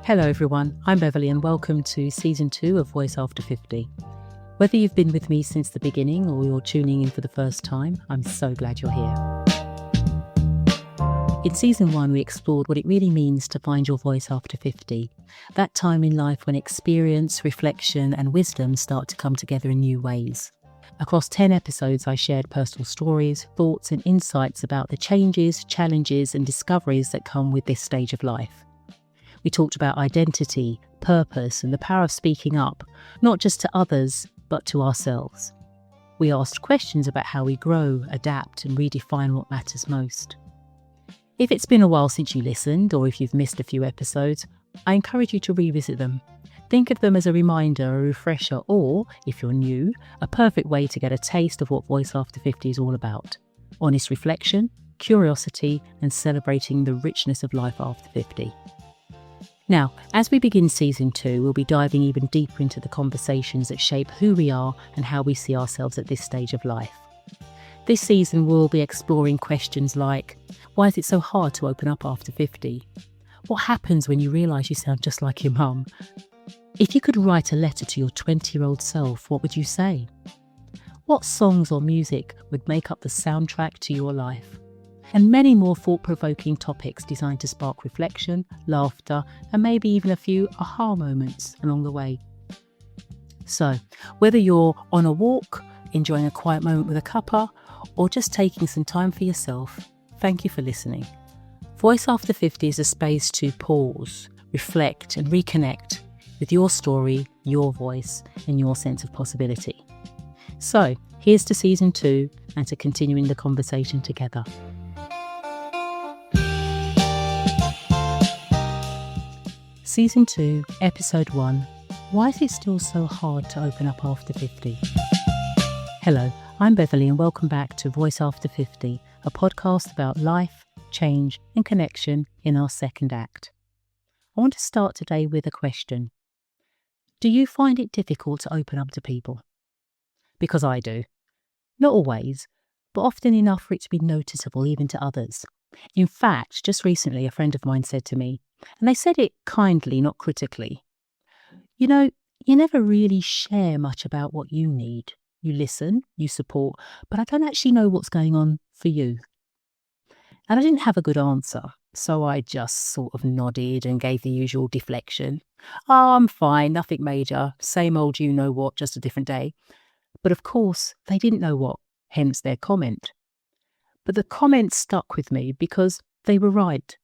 Hello everyone, I'm Beverley and welcome to Season 2 of Voice After 50. Whether you've been with me since the beginning or you're tuning in for the first time, I'm so glad you're here. In Season 1 we explored what it really means to find your voice after 50, that time in life when experience, reflection and wisdom start to come together in new ways. Across 10 episodes I shared personal stories, thoughts and insights about the changes, challenges and discoveries that come with this stage of life. We talked about identity, purpose and the power of speaking up, not just to others, but to ourselves. We asked questions about how we grow, adapt and redefine what matters most. If it's been a while since you listened, or if you've missed a few episodes, I encourage you to revisit them. Think of them as a reminder, a refresher, or, if you're new, a perfect way to get a taste of what Voice After 50 is all about. Honest reflection, curiosity and celebrating the richness of life after 50. Now, as we begin Season 2, we'll be diving even deeper into the conversations that shape who we are and how we see ourselves at this stage of life. This season we'll be exploring questions like, why is it so hard to open up after 50? What happens when you realise you sound just like your mum? If you could write a letter to your 20-year-old self, what would you say? What songs or music would make up the soundtrack to your life? And many more thought-provoking topics designed to spark reflection, laughter, and maybe even a few aha moments along the way. So, whether you're on a walk, enjoying a quiet moment with a cuppa, or just taking some time for yourself, thank you for listening. Voice After 50 is a space to pause, reflect, and reconnect with your story, your voice, and your sense of possibility. So, here's to Season 2 and to continuing the conversation together. Season 2, Episode 1, Why is it still so hard to open up after 50? Hello, I'm Beverley and welcome back to Voice After 50, a podcast about life, change and connection in our second act. I want to start today with a question. Do you find it difficult to open up to people? Because I do. Not always, but often enough for it to be noticeable even to others. In fact, just recently a friend of mine said to me, and they said it kindly, not critically, you know, you never really share much about what you need. You listen, you support, but I don't actually know what's going on for you. And I didn't have a good answer, so I just sort of nodded and gave the usual deflection. Oh, I'm fine, nothing major, same old you know what, just a different day. But of course, they didn't know what, hence their comment. But the comment stuck with me because they were right.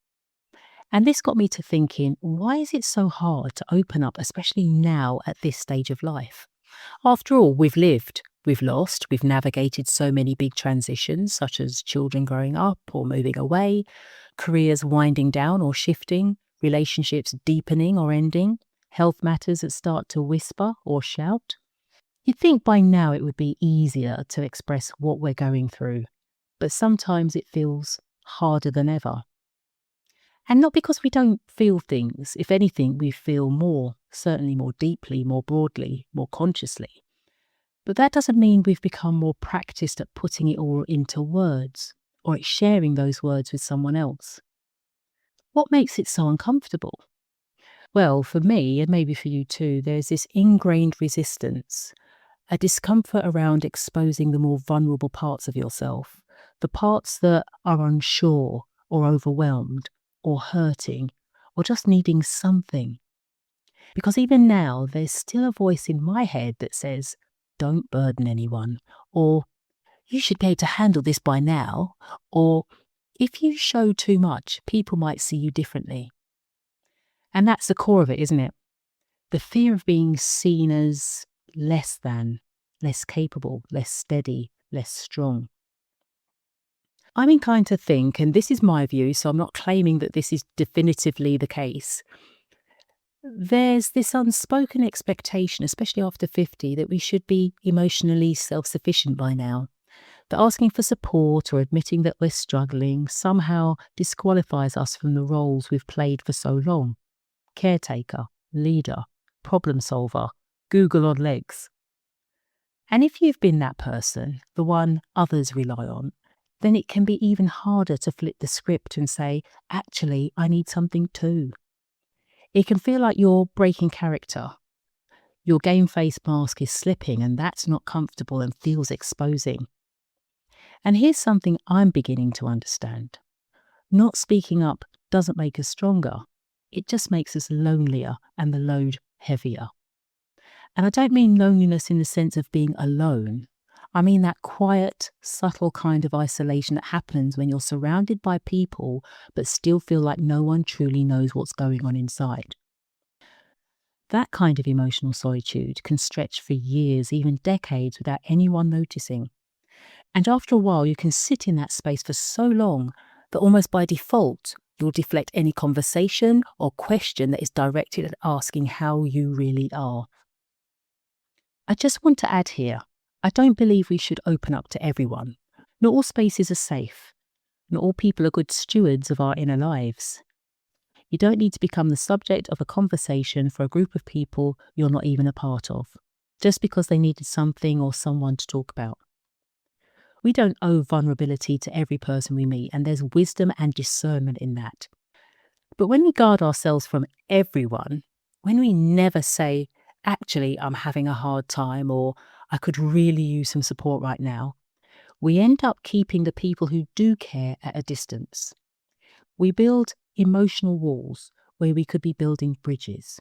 And this got me to thinking, why is it so hard to open up, especially now at this stage of life? After all, we've lived, we've lost, we've navigated so many big transitions, such as children growing up or moving away, careers winding down or shifting, relationships deepening or ending, health matters that start to whisper or shout. You'd think by now it would be easier to express what we're going through, but sometimes it feels harder than ever. And not because we don't feel things. If anything, we feel more, certainly more deeply, more broadly, more consciously. But that doesn't mean we've become more practiced at putting it all into words or at sharing those words with someone else. What makes it so uncomfortable? Well, for me, and maybe for you too, there's this ingrained resistance, a discomfort around exposing the more vulnerable parts of yourself, the parts that are unsure or overwhelmed, or hurting, or just needing something. Because even now, there's still a voice in my head that says, don't burden anyone, or you should be able to handle this by now, or if you show too much, people might see you differently. And that's the core of it, isn't it? The fear of being seen as less than, less capable, less steady, less strong. I'm inclined to think, and this is my view, so I'm not claiming that this is definitively the case, there's this unspoken expectation, especially after 50, that we should be emotionally self-sufficient by now. That asking for support or admitting that we're struggling somehow disqualifies us from the roles we've played for so long. Caretaker, leader, problem solver, Google on legs. And if you've been that person, the one others rely on, then it can be even harder to flip the script and say, actually, I need something too. It can feel like you're breaking character. Your game face mask is slipping, and that's not comfortable and feels exposing. And here's something I'm beginning to understand. Not speaking up doesn't make us stronger. It just makes us lonelier and the load heavier. And I don't mean loneliness in the sense of being alone. I mean that quiet, subtle kind of isolation that happens when you're surrounded by people but still feel like no one truly knows what's going on inside. That kind of emotional solitude can stretch for years, even decades, without anyone noticing. And after a while, you can sit in that space for so long that almost by default, you'll deflect any conversation or question that is directed at asking how you really are. I just want to add here, I don't believe we should open up to everyone. Not all spaces are safe. Not all people are good stewards of our inner lives. You don't need to become the subject of a conversation for a group of people you're not even a part of, just because they needed something or someone to talk about. We don't owe vulnerability to every person we meet, and there's wisdom and discernment in that. But when we guard ourselves from everyone, when we never say, actually, I'm having a hard time, or I could really use some support right now, we end up keeping the people who do care at a distance. We build emotional walls where we could be building bridges.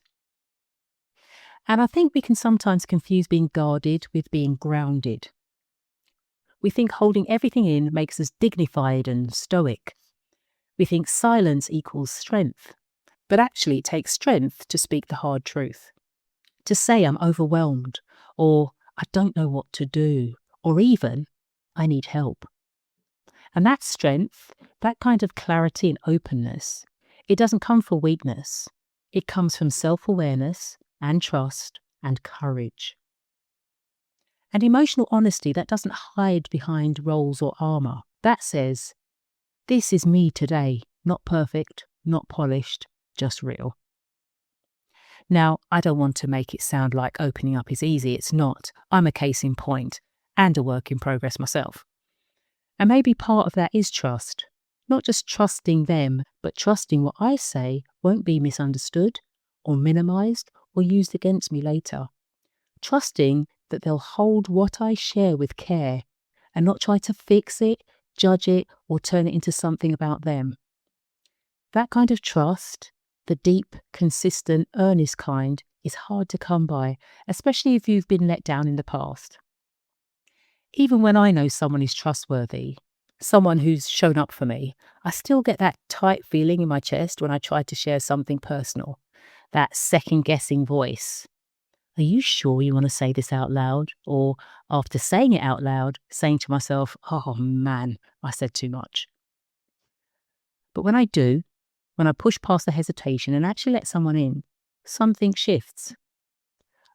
And I think we can sometimes confuse being guarded with being grounded. We think holding everything in makes us dignified and stoic. We think silence equals strength. But actually, it takes strength to speak the hard truth. To say I'm overwhelmed, or I don't know what to do, or even I need help. And that strength, that kind of clarity and openness, it doesn't come from weakness. It comes from self-awareness and trust and courage. And emotional honesty, that doesn't hide behind roles or armour. That says, this is me today, not perfect, not polished, just real. Now, I don't want to make it sound like opening up is easy. It's not. I'm a case in point and a work in progress myself. And maybe part of that is trust. Not just trusting them, but trusting what I say won't be misunderstood or minimised or used against me later. Trusting that they'll hold what I share with care and not try to fix it, judge it, or turn it into something about them. That kind of trust, the deep, consistent, earnest kind, is hard to come by, especially if you've been let down in the past. Even when I know someone is trustworthy, someone who's shown up for me, I still get that tight feeling in my chest when I try to share something personal, that second-guessing voice. Are you sure you want to say this out loud? Or after saying it out loud, saying to myself, oh man, I said too much. But when I do, when I push past the hesitation and actually let someone in, something shifts.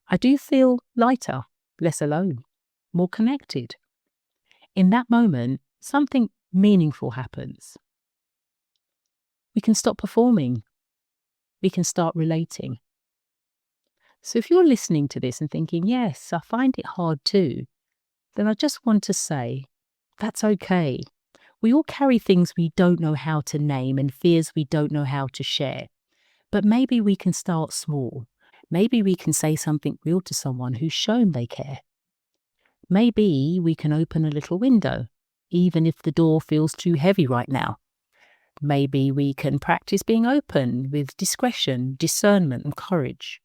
I do feel lighter, less alone, more connected. In that moment, something meaningful happens. We can stop performing. We can start relating. So if you're listening to this and thinking, yes, I find it hard too, then I just want to say, that's okay. We all carry things we don't know how to name and fears we don't know how to share. But maybe we can start small. Maybe we can say something real to someone who's shown they care. Maybe we can open a little window, even if the door feels too heavy right now. Maybe we can practice being open with discretion, discernment, and courage.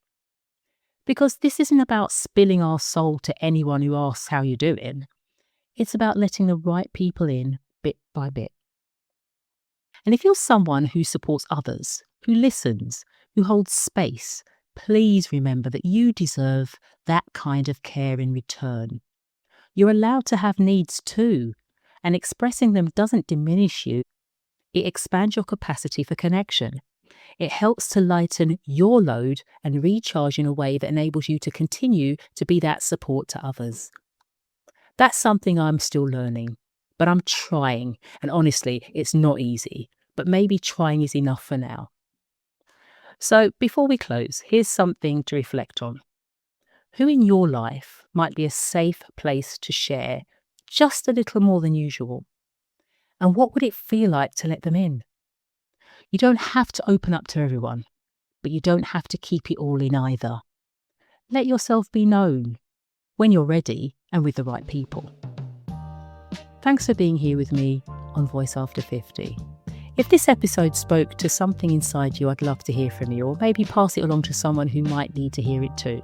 Because this isn't about spilling our soul to anyone who asks how you're doing. It's about letting the right people in bit by bit. And if you're someone who supports others, who listens, who holds space, please remember that you deserve that kind of care in return. You're allowed to have needs too, and expressing them doesn't diminish you. It expands your capacity for connection. It helps to lighten your load and recharge in a way that enables you to continue to be that support to others. That's something I'm still learning, but I'm trying, and honestly, it's not easy, but maybe trying is enough for now. So before we close, here's something to reflect on. Who in your life might be a safe place to share just a little more than usual? And what would it feel like to let them in? You don't have to open up to everyone. but you don't have to keep it all in either. Let yourself be known when you're ready and with the right people. Thanks for being here with me on Voice After 50. If this episode spoke to something inside you, I'd love to hear from you, or maybe pass it along to someone who might need to hear it too.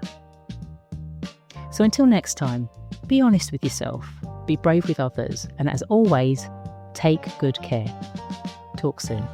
So until next time, be honest with yourself, be brave with others, and as always, take good care. Talk soon.